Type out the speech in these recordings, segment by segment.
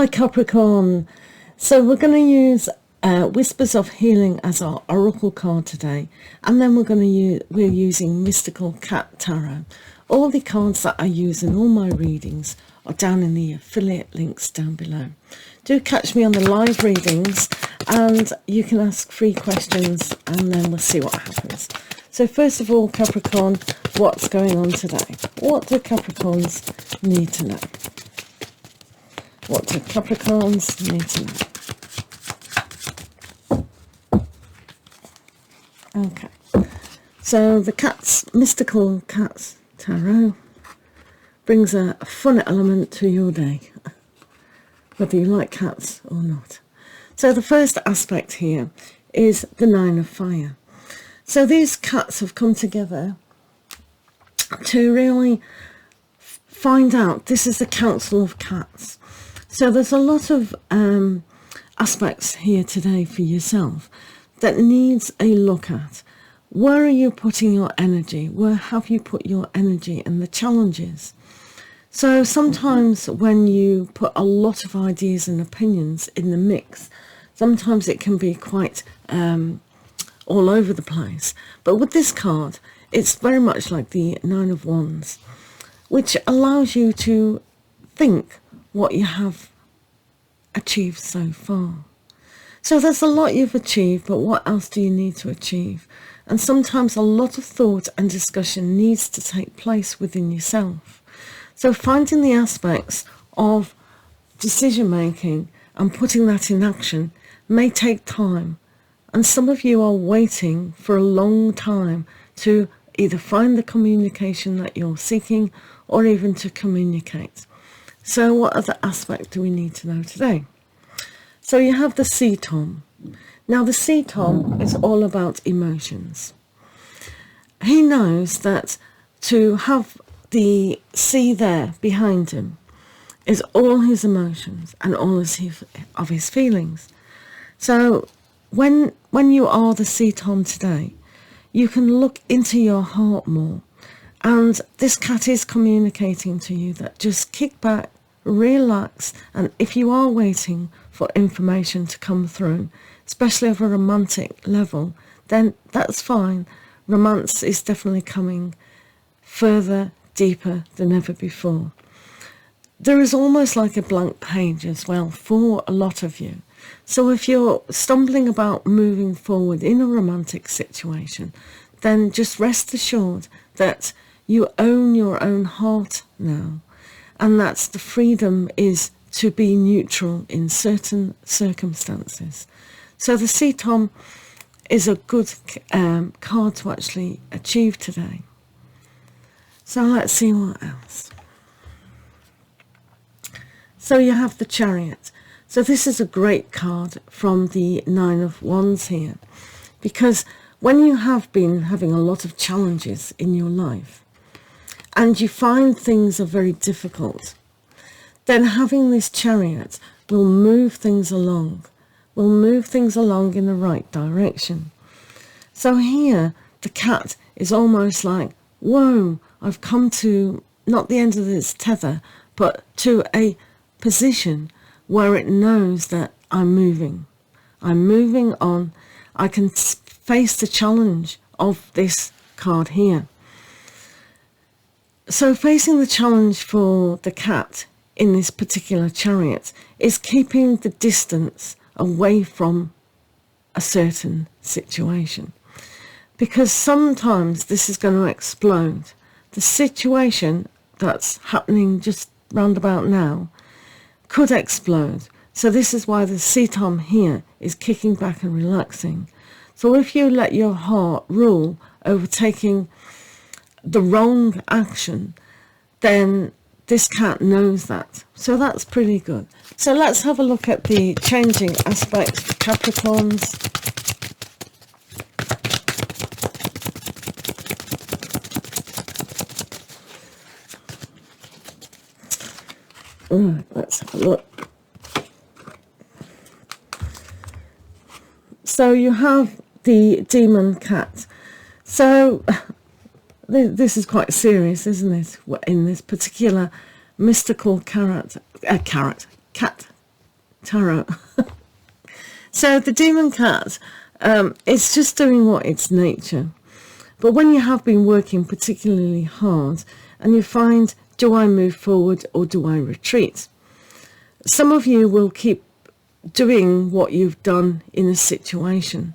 Hi Capricorn. So we're going to use Whispers of Healing as our oracle card today, and then we're using Mystical Cat Tarot. All the cards that I use in all my readings are down in the affiliate links down below. Do catch me on the live readings, and you can ask free questions, and then we'll see what happens. So first of all, Capricorn, what's going on today? What do Capricorns need to know? What do Capricorns need to know? Okay, so the Mystical Cat Tarot brings a fun element to your day, whether you like cats or not. So the first aspect here is the Nine of Fire. So these cats have come together to really find out. This is the Council of Cats. So there's a lot of aspects here today for yourself that needs a look at. Where are you putting your energy? Where have you put your energy and the challenges? So sometimes when you put a lot of ideas and opinions in the mix, sometimes it can be quite all over the place. But with this card, it's very much like the Nine of Wands, which allows you to think what you have achieved so far. So there's a lot you've achieved, but what else do you need to achieve? And sometimes a lot of thought and discussion needs to take place within yourself. So finding the aspects of decision making and putting that in action may take time. And some of you are waiting for a long time to either find the communication that you're seeking or even to communicate. So what other aspect do we need to know today? So you have the Sea Tom. Now the Sea Tom is all about emotions. He knows that to have the sea there behind him is all his emotions and all of his feelings. So when you are the Sea Tom today, you can look into your heart more. And this cat is communicating to you that just kick back, relax, and if you are waiting for information to come through, especially of a romantic level, then that's fine. Romance is definitely coming further, deeper than ever before. There is almost like a blank page as well for a lot of you. So if you're stumbling about moving forward in a romantic situation, then just rest assured that you own your own heart now, and that's the freedom is to be neutral in certain circumstances. So the Sea Tom is a good card to actually achieve today. So let's see what else. So you have the Chariot. So this is a great card from the Nine of Wands here, because when you have been having a lot of challenges in your life and you find things are very difficult, then having this Chariot will move things along, in the right direction. So here the cat is almost like, whoa, I've come to not the end of this tether, but to a position where it knows that I'm moving on. I can face the challenge of this card here. So facing the challenge for the cat in this particular Chariot is keeping the distance away from a certain situation, because sometimes this is going to explode. The situation that's happening just round about now could explode. So this is why the Sea Tom here is kicking back and relaxing. So if you let your heart rule over taking the wrong action, then this cat knows that. So that's pretty good. So let's have a look at the changing aspects for Capricorns. Right, let's have a look. So you have the Demon Cat. So this is quite serious, isn't it? In this particular mystical cat tarot. So the demon cat, it's just doing what it's nature. But when you have been working particularly hard and you find, do I move forward or do I retreat? Some of you will keep doing what you've done in a situation.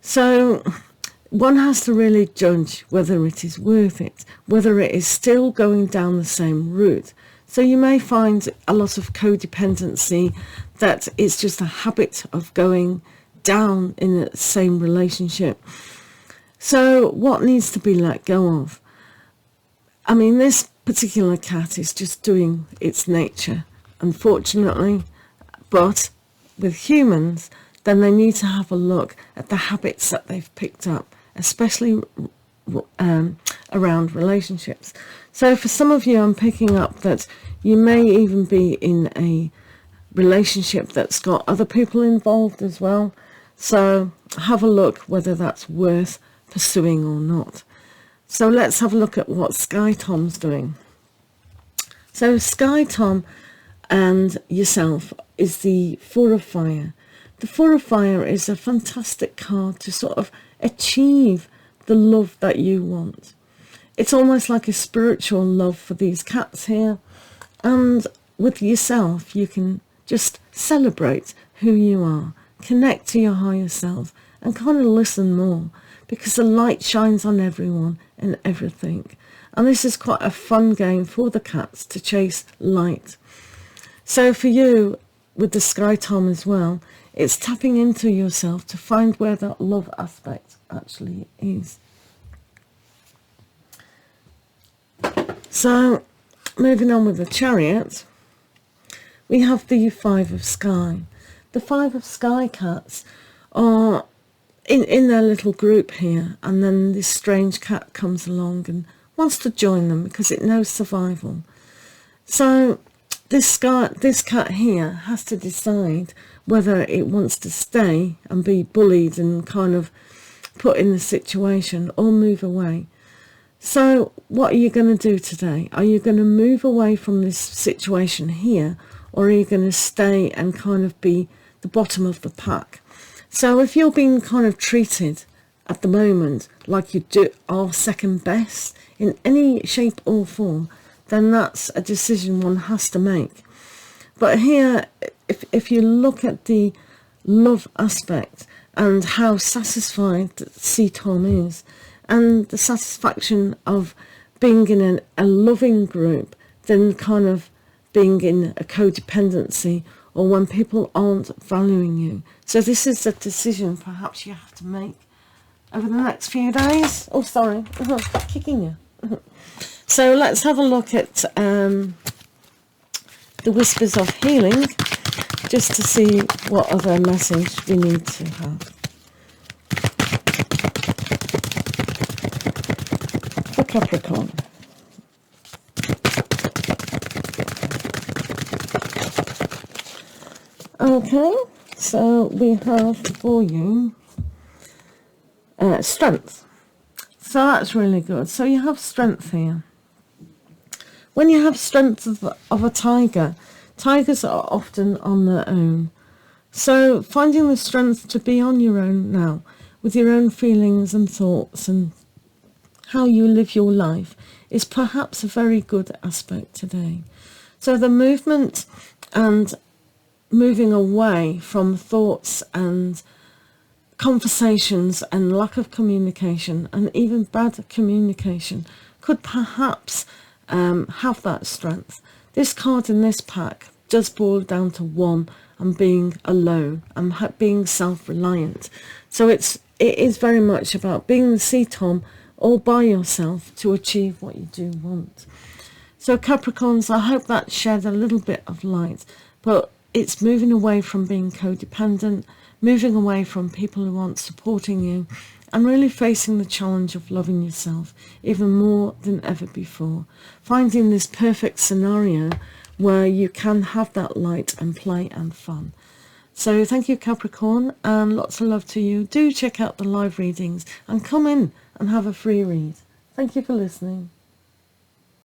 So one has to really judge whether it is worth it, whether it is still going down the same route. So you may find a lot of codependency, that it's just a habit of going down in the same relationship. So what needs to be let go of? I mean, this particular cat is just doing its nature, unfortunately. But with humans, then they need to have a look at the habits that they've picked up, especially around relationships. So for some of you, I'm picking up that you may even be in a relationship that's got other people involved as well. So have a look whether that's worth pursuing or not. So let's have a look at what Sky Tom's doing. So Sky Tom and yourself is the Four of Fire. The Four of Fire is a fantastic card to sort of achieve the love that you want. It's almost like a spiritual love for these cats here. And with yourself, you can just celebrate who you are, connect to your higher self, and kind of listen more, because the light shines on everyone and everything. And this is quite a fun game for the cats to chase light. So for you, with the Sky Tom as well, it's tapping into yourself to find where that love aspect actually is. So moving on with the Chariot, we have the Five of Sky. The Five of Sky cats are in their little group here, and then this strange cat comes along and wants to join them because it knows survival. So this cat here has to decide whether it wants to stay and be bullied and kind of put in the situation or move away. So what are you going to do today? Are you going to move away from this situation here, or are you going to stay and kind of be the bottom of the pack? So if you're being kind of treated at the moment like you are second best in any shape or form, then that's a decision one has to make. But here, if you look at the love aspect and how satisfied Sea Tom is, and the satisfaction of being in a loving group, then kind of being in a codependency, or when people aren't valuing you. So this is a decision perhaps you have to make over the next few days. Oh, sorry, kicking you. So let's have a look at the Whispers of Healing, just to see what other message we need to have. For Capricorn. Okay, so we have for you strength. So that's really good. So you have strength here. When you have strength of a tiger, tigers are often on their own. So finding the strength to be on your own now, with your own feelings and thoughts and how you live your life, is perhaps a very good aspect today. So the movement and moving away from thoughts and conversations and lack of communication, and even bad communication, could perhaps have that strength. This card in this pack does boil down to one, and being alone and being self-reliant. So it is very much about being the Sea Tom all by yourself to achieve what you do want. So Capricorns, I hope that shed a little bit of light, but it's moving away from being codependent, moving away from people who aren't supporting you, and really facing the challenge of loving yourself even more than ever before. Finding this perfect scenario where you can have that light and play and fun. So thank you, Capricorn, and lots of love to you. Do check out the live readings and come in and have a free read. Thank you for listening.